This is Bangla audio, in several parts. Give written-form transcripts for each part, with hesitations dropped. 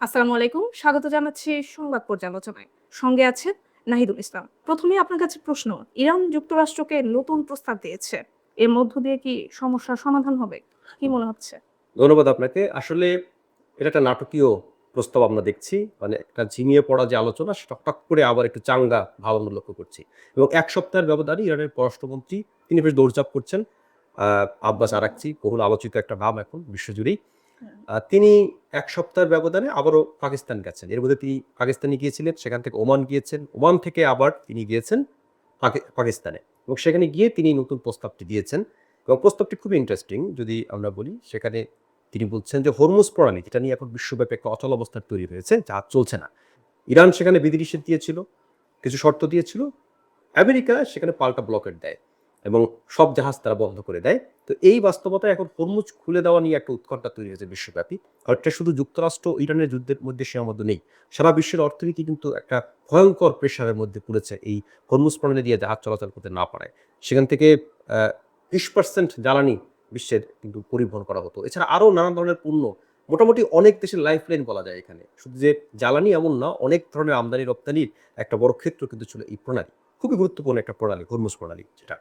আসসালামু আলাইকুম। স্বাগত জানাচ্ছি সংবাদ পর্যালোচনায়। সঙ্গে আছেন নাহিদুল ইসলাম। প্রথমেই আপনার কাছে প্রশ্ন, ইরান যুক্তরাষ্ট্রকে নতুন প্রস্তাব দিয়েছে। এর মধ্য দিয়ে কি সমস্যার সমাধান হবে? কি মনে হচ্ছে? ধন্যবাদ আপনাকে। আসলে এটা একটা নাটকীয় প্রস্তাব আমরা দেখছি। মানে একটা ঝিমিয়ে পড়া যে আলোচনা সেটা হঠাৎ করে আবার একটু চাঙ্গা ভাব আমরা লক্ষ্য করছি। এবং ১ সপ্তাহের ব্যবধানে ইরানের পররাষ্ট্রমন্ত্রী তিনি বেশ দৌড়ঝাঁপ করছেন। আ আব্বাস আরাকচি বহুল আলোচিত একটা নাম এখন বিশ্বজুড়েই। হুম। তিনি ১ সপ্তাহের ব্যবধানে আবারও পাকিস্তান গেছেন। এর মধ্যে তিনি পাকিস্তানে গিয়েছিলেন, সেখান থেকে ওমান গিয়েছেন। ওমান থেকে আবার তিনি গিয়েছেন পাকিস্তানে। এবং সেখানে গিয়ে তিনি নতুন প্রস্তাবটি দিয়েছেন। এবং প্রস্তাবটি খুবই ইন্টারেস্টিং যদি আমরা বলি। সেখানে তিনি বলছেন যে হরমুজ প্রণালী যেটা নিয়ে এখন বিশ্বব্যাপী একটা অচলাবস্থা তৈরি হয়েছে, জাহাজ চলছে না। ইরান সেখানে বিধিনিষেধ দিয়েছিল, কিছু শর্ত দিয়েছিল। আমেরিকা সেখানে পাল্টা ব্লকেট দেয় এবং সব জাহাজ তারা বন্ধ করে দেয়। তো এই বাস্তবতায় এখন হরমুজ খুলে দেওয়া নিয়ে একটা উৎকণ্ঠা তৈরি হয়েছে বিশ্বব্যাপী। আর এটা শুধু যুক্তরাষ্ট্র ও ইরানের যুদ্ধের মধ্যে সীমাবদ্ধ নেই। সারা বিশ্বের অর্থনীতি কিন্তু একটা ভয়ংকর প্রেশারের মধ্যে পড়েছে এই হরমুজ প্রণালী দিয়ে জাহাজ চলাচল করতে না পারায়। সেখান থেকে ২০% জ্বালানি বিশ্বের কিন্তু পরিবহন করা হতো। এছাড়া আরও নানা ধরনের পণ্য মোটামুটি অনেক দেশের লাইফলাইন বলা যায় এখানে। শুধু যে জ্বালানি এমন না, অনেক ধরনের আমদানি রপ্তানির একটা বড় ক্ষেত্র কিন্তু ছিল এই প্রণালী। খুবই গুরুত্বপূর্ণ একটা প্রণালী, হরমুজ প্রণালী যেটা।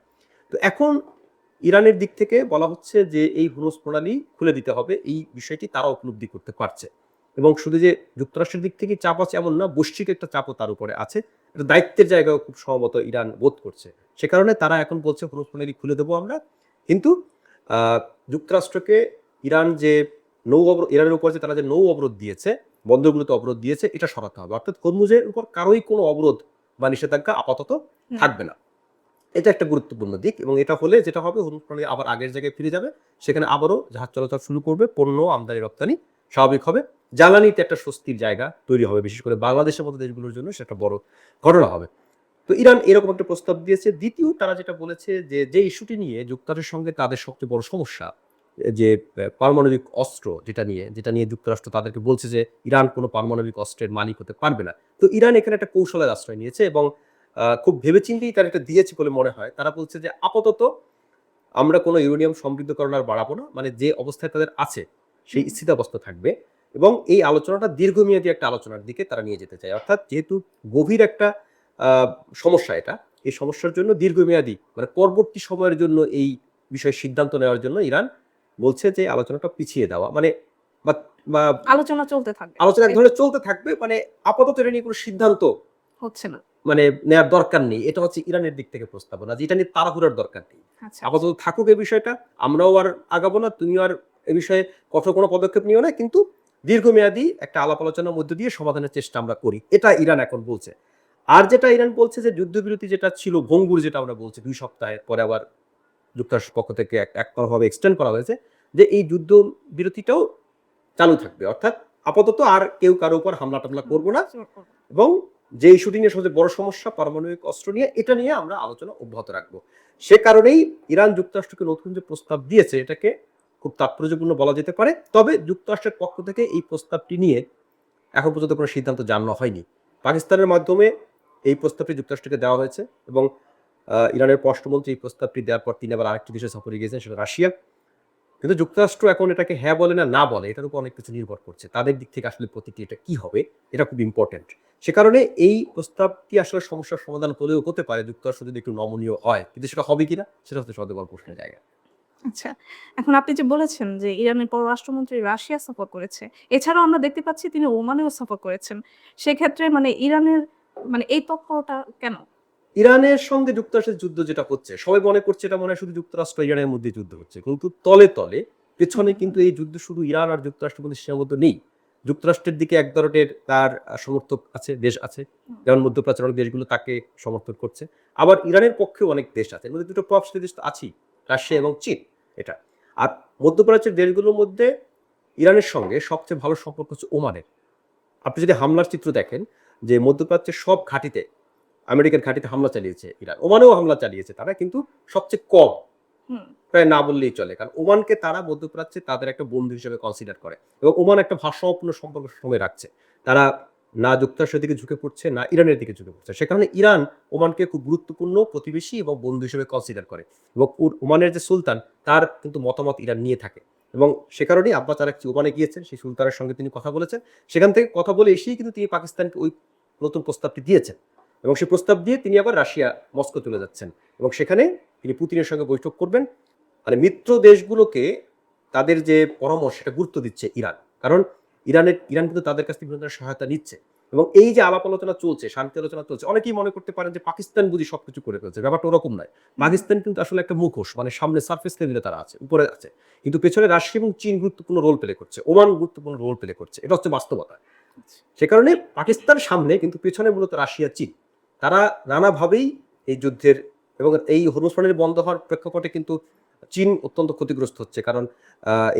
তো এখন ইরানের দিক থেকে বলা হচ্ছে যে এই হরমুজ প্রণালী খুলে দিতে হবে। এই বিষয়টি তারা উপলব্ধি করতে পারছে। এবং শুধু যে যুক্তরাষ্ট্রের দিক থেকে চাপ আছে এমন না, বৈশ্বিক একটা চাপও তার উপরে আছে। একটা দায়িত্বের জায়গাও খুব সম্ভবত ইরান বোধ করছে। সে কারণে তারা এখন বলছে হরমুজ প্রণালী খুলে দেবো আমরা। কিন্তু আ যুক্তরাষ্ট্রকে ইরান যে ইরানের উপর যে তারা যে নৌ অবরোধ দিয়েছে, বন্দরগুলোতে অবরোধ দিয়েছে এটা সরাতে হবে। অর্থাৎ হরমুজের উপর কারোই কোনো অবরোধ বা নিষেধাজ্ঞা আপাতত হুম। থাকবে না। এটা একটা গুরুত্বপূর্ণ দিক এবং এটা হলে যেটা হবে হরমুজ প্রণালী আবার আগের জায়গায় ফিরে যাবে। সেখানে আবারও জাহাজ চলাচল শুরু করবে। পণ্য আমদানি রপ্তানি স্বাভাবিক হবে। জ্বালানিতে একটা স্বস্তির জায়গা তৈরি হবে। বিশেষ করে বাংলাদেশের মতো দেশগুলোর জন্য সেটা বড় ঘটনা হবে। তো ইরান এরকম একটা প্রস্তাব দিয়েছে। দ্বিতীয় তারা যেটা বলেছে যে ইস্যুটি নিয়ে যুক্তরাষ্ট্রের সঙ্গে তাদের সবচেয়ে বড় সমস্যা যে পারমাণবিক অস্ত্র যেটা নিয়ে যুক্তরাষ্ট্র তাদেরকে বলছে যে ইরান কোনো পারমাণবিক অস্ত্রের মালিক হতে পারবে না। তো ইরান এখানে একটা কৌশলের আশ্রয় নিয়েছে এবং খুব ভেবেচিন্তেই তারা এটা দিয়েছে বলে মনে হয়। তারা বলছে যে আপাতত আমরা কোনো ইউরেনিয়াম সমৃদ্ধকরণ আর বাড়াবো না। মানে যে অবস্থায় তাদের আছে সেই হুম। স্থিতাবস্থা থাকবে এবং এই আলোচনাটা দীর্ঘমেয়াদী একটা আলোচনার দিকে তারা নিয়ে যেতে চায়। অর্থাৎ যেহেতু গভীর একটা আ সমস্যা এটা, এই সমস্যার জন্য দীর্ঘমেয়াদী মানে পরবর্তী সময়ের জন্য এই বিষয়ে সিদ্ধান্ত নেওয়ার জন্য ইরান বলছে যে আলোচনাটা পিছিয়ে দেওয়া। মানে বা বা আলোচনা চলতে থাকবে, আলোচনা এক তাই তো? ধরনের চলতে থাকবে। মানে আপাতত এটা নিয়ে কোনো সিদ্ধান্ত হচ্ছে না। মানে নেয়ার দরকার নেই। এটা হচ্ছে ইরানের দিক থেকে প্রস্তাবনা যে এটা নিয়ে তাড়াহুড়ার দরকার নেই। আচ্ছা, আচ্ছা। আপাতত থাকুক এই বিষয়টা। আমরাও আর আগাবো না। তুমিও আর এ বিষয়ে কঠোর কোনো পদক্ষেপ নিও না। কিন্তু দীর্ঘমেয়াদী একটা আলাপ আলোচনার মধ্য দিয়ে সমাধানের চেষ্টা আমরা করি। এটা ইরান এখন বলছে। আর যেটা ইরান বলছে যে যুদ্ধবিরতি যেটা ছিল ভঙ্গুর যেটা আমরা বলছি ২ সপ্তাহের পরে আবার যুক্তরাষ্ট্রের পক্ষ থেকে একতরফাভাবে এক্সটেন্ড করা হয়েছে যে এই যুদ্ধবিরতিটাও চালু থাকবে। অর্থাৎ আপাতত আর কেউ কারো উপর হামলা-টামলা হুম। করব না। জোর করব। এবং যে ইস্যুটি নিয়ে সবচেয়ে বড় সমস্যা পারমাণবিক অস্ত্র নিয়ে, এটা নিয়ে আমরা আলোচনা অব্যাহত রাখবো। সে কারণেই ইরান যুক্তরাষ্ট্রকে নতুন যে প্রস্তাব দিয়েছে এটাকে খুব তাৎপর্যপূর্ণ বলা যেতে পারে। তবে যুক্তরাষ্ট্রের পক্ষ থেকে এই প্রস্তাবটি নিয়ে এখন পর্যন্ত কোনো সিদ্ধান্ত জানানো হয়নি। পাকিস্তানের মাধ্যমে এই প্রস্তাবটি যুক্তরাষ্ট্রকে দেওয়া হয়েছে এবং ইরানের পররাষ্ট্রমন্ত্রী এই প্রস্তাবটি দেওয়ার পর তিনি আবার আরেকটি দেশে সফরে গিয়েছেন সেটা রাশিয়া। কিন্তু যুক্তরাষ্ট্র এখন এটাকে হ্যাঁ বলে না বলে এটার উপর অনেক কিছু নির্ভর করছে। তাদের দিক থেকে আসলে প্রতিক্রিয়াটা কি হবে এটা খুব ইম্পোর্টেন্ট। সে কারণে এই প্রস্তাবটি আসলে সমস্যার সমাধান হলেও হতে পারে যুক্তরাষ্ট্র যদি একটু নমনীয় হয়। কিন্তু সেটা হবে কিনা সেটা হচ্ছে সবচেয়ে বড় প্রশ্নের জায়গা। আচ্ছা। এখন আপনি যে বলেছেন যে ইরানের পররাষ্ট্রমন্ত্রী রাশিয়া সফর করেছে। এছাড়াও আমরা দেখতে পাচ্ছি তিনি ওমানেও সফর করেছেন। সেক্ষেত্রে মানে ইরানের মানে এই তৎপরতা কেন? ইরানের সঙ্গে যুক্তরাষ্ট্রের যুদ্ধ যেটা হচ্ছে সবাই মনে করছে এটা মনে হয় শুধু যুক্তরাষ্ট্র ইরানের মধ্যে যুদ্ধ হচ্ছে। কিন্তু তলে হুম, পেছনে হুম। কিন্তু এই যুদ্ধ শুধু ইরান আর যুক্তরাষ্ট্রের মধ্যে সীমাবদ্ধ নেই। যুক্তরাষ্ট্রের দিকে এক ধরনের তার সমর্থক আছে, দেশ আছে। হুম। যেমন মধ্যপ্রাচ্যের অনেক দেশগুলো তাকে সমর্থন করছে। আবার ইরানের পক্ষেও অনেক দেশ আছে। এর মধ্যে দুটো প্রভাবশালী দেশ তো আছেই। রাশিয়া হ্যাঁ। এবং চীন এটা। আর মধ্যপ্রাচ্যের দেশগুলোর মধ্যে ইরানের সঙ্গে সবচেয়ে ভালো সম্পর্ক হচ্ছে ওমানের। আপনি যদি হামলার চিত্র দেখেন যে মধ্যপ্রাচ্যের সব ঘাঁটিতে আমেরিকার ঘাঁটিতে হামলা চালিয়েছে ইরান। ওমানেও হামলা চালিয়েছে তারা কিন্তু সবচেয়ে কম। হুম। প্রায় না বললেই চলে। কারণ ওমানকে তারা মধ্যপ্রাচ্যে তাদের একটা বন্ধু হিসেবে কনসিডার করে। এবং ওমান একটা ভারসাম্যপূর্ণ সম্পর্ক সবসময় রাখছে। তারা না যুক্তরাষ্ট্রের দিকে ঝুঁকে পড়ছে, না ইরানের দিকে ঝুঁকে পড়ছে। সে কারণে ইরান ওমানকে খুব গুরুত্বপূর্ণ প্রতিবেশী এবং বন্ধু হিসেবে কনসিডার করে। এবং ওমানের যে সুলতান তার কিন্তু মতামত ইরান নিয়ে থাকে। এবং সে কারণেই আব্বাস আরাকচি ওমানে গিয়েছেন, সেই সুলতানের সঙ্গে তিনি কথা বলেছেন। সেখান থেকে কথা বলে এসেই কিন্তু তিনি পাকিস্তানকে ওই নতুন প্রস্তাবটি দিয়েছেন এবং সেই প্রস্তাব দিয়ে তিনি আবার রাশিয়া মস্কো চলে যাচ্ছেন এবং সেখানে তিনি পুতিনের সঙ্গে বৈঠক করবেন। মানে মিত্র দেশগুলোকে তাদের যে পরামর্শ সেটা গুরুত্ব দিচ্ছে ইরান, কারণ ইরান কিন্তু তাদের কাছ থেকে বিভিন্ন ধরনের সহায়তা নিচ্ছে এবং এই যে আলাপ আলোচনা চলছে, শান্তি আলোচনা চলছে, অনেকেই মনে করতে পারেন যে পাকিস্তান বুঝি সবকিছু করে ফেলছে। ব্যাপারটা ওরকম নয়। পাকিস্তান কিন্তু আসলে একটা মুখোশ, মানে সামনে সার্ফেস লেভেলে তারা আছে, উপরে আছে, কিন্তু পেছনে রাশিয়া এবং চীন গুরুত্বপূর্ণ রোল প্লে করছে, ওমান গুরুত্বপূর্ণ রোল প্লে করছে। এটা হচ্ছে বাস্তবতা। সে কারণে পাকিস্তান সামনে, কিন্তু পেছনে মূলত রাশিয়া, চীন। তারা নানাভাবেই এই যুদ্ধের এবং এই হরমুজ প্রণালী বন্ধ হওয়ার প্রেক্ষাপটে কিন্তু চীন অত্যন্ত ক্ষতিগ্রস্ত হচ্ছে, কারণ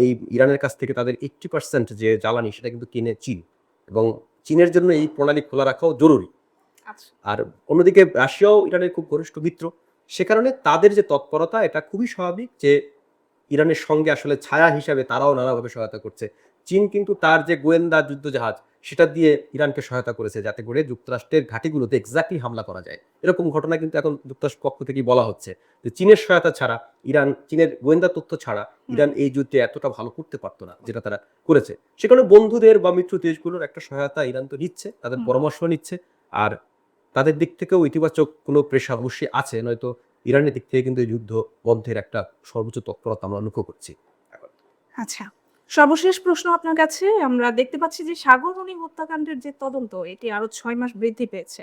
এই ইরানের কাছ থেকে তাদের 80% যে জ্বালানি সেটা কিন্তু কিনে চীন, এবং চীনের জন্য এই প্রণালী খোলা রাখাও জরুরি। আচ্ছা। আর অন্যদিকে রাশিয়াও ইরানের খুব ঘনিষ্ঠ মিত্র, সে কারণে তাদের যে তৎপরতা এটা খুবই স্বাভাবিক যে ইরানের সঙ্গে আসলে ছায়া হিসাবে তারাও নানাভাবে সহায়তা করছে। চীন কিন্তু তার যে গোয়েন্দা যুদ্ধজাহাজ সেটা দিয়ে ইরানকে সহায়তা করেছে, যাতে করে যুক্তরাষ্ট্রের ঘাঁটিগুলোতে এক্স্যাক্টলি হামলা করা যায়। এরকম ঘটনা কিন্তু এখন যুক্তরাষ্ট্র পক্ষ থেকেই বলা হচ্ছে যে চীনের সহায়তা ছাড়া, চীনের গোয়েন্দা তথ্য ছাড়া ইরান এই যুদ্ধে এতটা ভালো করতে পারতো না যেটা তারা করেছে। সে কারণে বন্ধুদের বা মিত্র দেশগুলোর একটা সহায়তা ইরান তো নিচ্ছে, তাদের পরামর্শ নিচ্ছে, আর তাদের দিক থেকেও ইতিবাচক কোনো প্রেশার অবশ্যই আছে, নয়তো ইরানের দিক থেকে কিন্তু এই যুদ্ধ বন্ধের একটা সর্বোচ্চ তৎপরতা আমরা লক্ষ্য করছি। আচ্ছা, সর্বশেষ প্রশ্ন আপনার কাছে। আমরা দেখতে পাচ্ছি যে সাগররণী হত্যাকাণ্ডের যে তদন্ত, এটি আরো 6 মাস বৃদ্ধি পেয়েছে।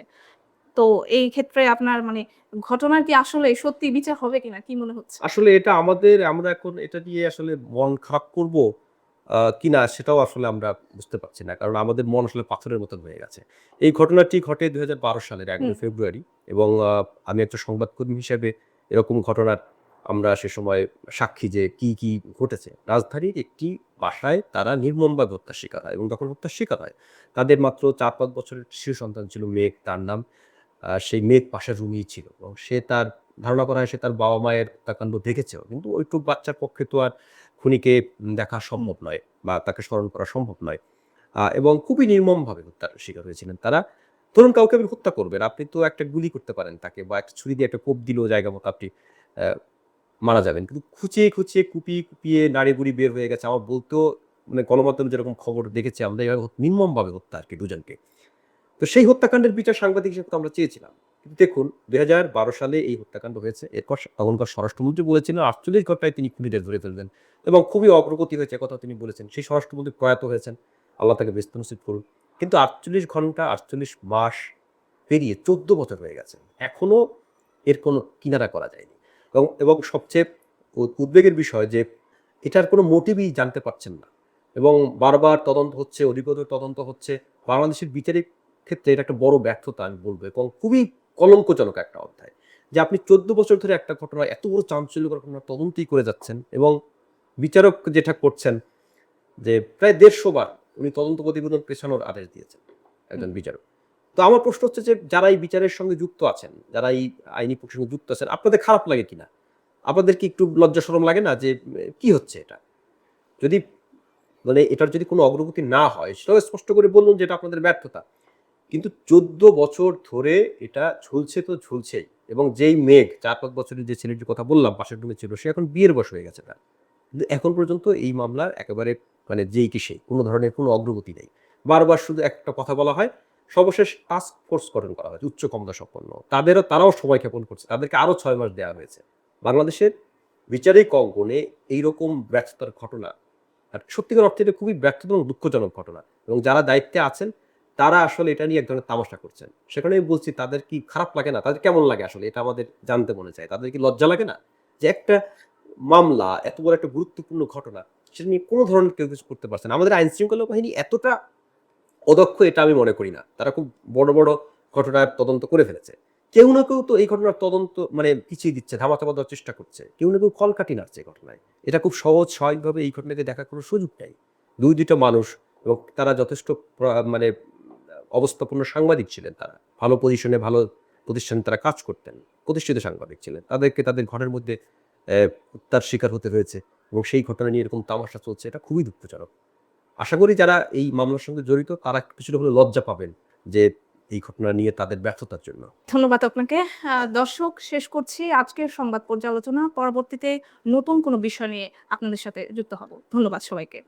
তো এই ক্ষেত্রে আপনার মানে ঘটনার কি আসলে সত্যি বিচার হবে কিনা কি মনে হচ্ছে? আসলে এটা আমরা এখন এটা নিয়ে আসলে মন খারাপ করব কিনা সেটাও আসলে আমরা বুঝতে পারছি না। কারণ আমাদের মন আসলে পাথরের মতন হয়ে গেছে। এই ঘটনাটি ঘটে ২০১২ সালের ১১ ফেব্রুয়ারি এবং আমি একটা সংবাদকর্মী হিসেবে এরকম ঘটনার আমরা সে সময় সাক্ষী যে কি ঘটেছে। রাজধানীর একটি বাসায় তারা নির্মমভাবে হত্যার শিকার হয় এবং যখন হত্যার শিকার হয় তাদের মাত্র ৪-৫ বছরের শিশু সন্তান ছিল মেঘ, তার নাম। সেই মেঘ পাশের রুমেই ছিল এবং সে তার ধারণা করা হয় সে তার বাবা-মায়ের হত্যাকাণ্ড দেখেছেও। কিন্তু ওইটুক বাচ্চার পক্ষে তো আর খুনিকে দেখা সম্ভব নয় বা তাকে স্মরণ করা সম্ভব নয়। এবং খুবই নির্মমভাবে হত্যার শিকার হয়েছিলেন তারা। ধরুন কাউকে আপনি হত্যা করবেন, আপনি তো একটা গুলি করতে পারেন তাকে, বা একটা ছুরি দিয়ে একটা কোপ দিলেও জায়গা মতো আপনি অ্যা মারা যাবেন। কিন্তু খুঁচিয়ে কুপিয়ে নাড়ি-ভুড়ি বের হয়ে গেছে। আমার বলতেও মানে গণমাধ্যমে যেরকম খবর দেখেছি আমরা, এভাবে নির্মমভাবে হত্যা আরকি দুজনকে। তো সেই হত্যাকাণ্ডের বিচার সাংবাদিক হিসেবে তো আমরা চেয়েছিলাম। কিন্তু দেখুন ২০১২ সালে এই হত্যাকাণ্ড হয়েছে। এরপর তখনকার স্বরাষ্ট্রমন্ত্রী বলেছিলেন ৪৮ ঘন্টায় তিনি খুনিদের ধরে ফেলবেন এবং খুবই অগ্রগতি হয়েছে, একথাও তিনি বলেছেন। সেই স্বরাষ্ট্রমন্ত্রী প্রয়াত হয়েছেন। আল্লাহ তাকে ব্যস্ত নসিব করুন। কিন্তু ৪৮ ঘন্টা, ৪৮ মাস পেরিয়ে ১৪ বছর হয়ে গেছে। এখনো এর কোনো কিনারা করা যায়নি। এবং সবচেয়ে উদ্বেগের বিষয় যে এটার কোনো মোটিভই জানতে পারছেন না এবং বারবার তদন্ত হচ্ছে, অধিকতর তদন্ত হচ্ছে। বাংলাদেশের বিচারিক ক্ষেত্রে এটা একটা বড় ব্যর্থতা আমি বলব এবং খুবই কলঙ্কজনক একটা অধ্যায় যে আপনি ১৪ বছর ধরে একটা ঘটনা, এত বড় চাঞ্চল্যকর ঘটনা তদন্তই করে যাচ্ছেন এবং বিচারক যেটা করছেন যে প্রায় ১৫০ বার উনি তদন্ত প্রতিবেদন পেছানোর আদেশ দিয়েছেন একজন বিচারক। তো আমার প্রশ্ন হচ্ছে যে যারা এই বিচারের সঙ্গে যুক্ত আছেন, যারা এই আইনি প্রক্রিয়ার সঙ্গে যুক্ত আছেন, আপনাদের খারাপ লাগে কিনা? আপনাদের কি একটু লজ্জা শরম লাগে না যে কি হচ্ছে এটা? যদি মানে এটার যদি কোনো অগ্রগতি না হয় সেটাও স্পষ্ট করে বলুন যে এটা আপনাদের ব্যর্থতা। কিন্তু ১৪ বছর ধরে এটা ঝুলছে তো ঝুলছেই এবং যেই মেঘ ৪-৫ বছরের যে ছেলেটির কথা বললাম পাশের রুমে ছিল, সে এখন বিয়ের বয়স হয়ে গেছে তার। কিন্তু এখন পর্যন্ত এই মামলার একেবারে মানে যেই কি সেই, কোনো ধরনের কোনো অগ্রগতি নেই। বারবার শুধু একটা কথা বলা হয়, সর্বশেষ টাস্ক ফোর্স গঠন করা হয়েছে উচ্চ ক্ষমতা সম্পন্ন। তারাও সময়ক্ষেপণ করছে। তাদেরকে আরো ৬ মাস দেওয়া হয়েছে। বাংলাদেশের বিচারিক অঙ্গনে এইরকম ব্যর্থতার ঘটনা আর সত্যিকার অর্থে এটা খুবই ব্যর্থতা এবং দুঃখজনক ঘটনা এবং যারা দায়িত্বে আছেন তারা আসলে এটা নিয়ে এক ধরনের তামাশা করছেন। সেখানে আমি বলছি তাদের কি খারাপ লাগে না? তাদের কেমন লাগে আসলে? এটা আমাদের জানতে মনে চায়। তাদের কি লজ্জা লাগে না? যে একটা মামলা, এত বড় একটা গুরুত্বপূর্ণ ঘটনা, সেটা নিয়ে কোনো ধরনের কেউ কিছু করতে পারছে না। আমাদের আইনশৃঙ্খলা বাহিনী এতটা অদক্ষ এটা আমি মনে করি না। তারা খুব বড় ঘটনার তদন্ত করে ফেলেছে। কেউ না কেউ তো এই ঘটনার তদন্ত মানে পিছিয়ে দিচ্ছে, ধামাচাপা দেওয়ার চেষ্টা করছে। কেউ না কেউ কলকাঠি নাড়ছে এই ঘটনায়। এটা খুব সহজ স্বাভাবিকভাবে এই ঘটনাকে দেখার কোনো সুযোগ নেই। ২-২টা মানুষ এবং তারা যথেষ্ট মানে অবস্থাপন্ন সাংবাদিক ছিলেন তারা। ভালো পজিশনে, ভালো প্রতিষ্ঠানে তারা কাজ করতেন। প্রতিষ্ঠিত সাংবাদিক ছিলেন। তাদেরকে তাদের ঘরের মধ্যে হত্যার শিকার হতে হয়েছে এবং সেই ঘটনা নিয়ে এরকম তামাশা চলছে। এটা খুবই দুঃখজনক। আশা করি যারা এই মামলার সঙ্গে জড়িত তারা কিছুটা হলেও লজ্জা পাবেন যে এই ঘটনা নিয়ে তাদের ব্যর্থতার জন্য। ধন্যবাদ আপনাকে। দর্শক, শেষ করছি আজকের সংবাদ পর্যালোচনা। পরবর্তীতে নতুন কোনো বিষয় নিয়ে আপনাদের সাথে যুক্ত হব। ধন্যবাদ সবাইকে।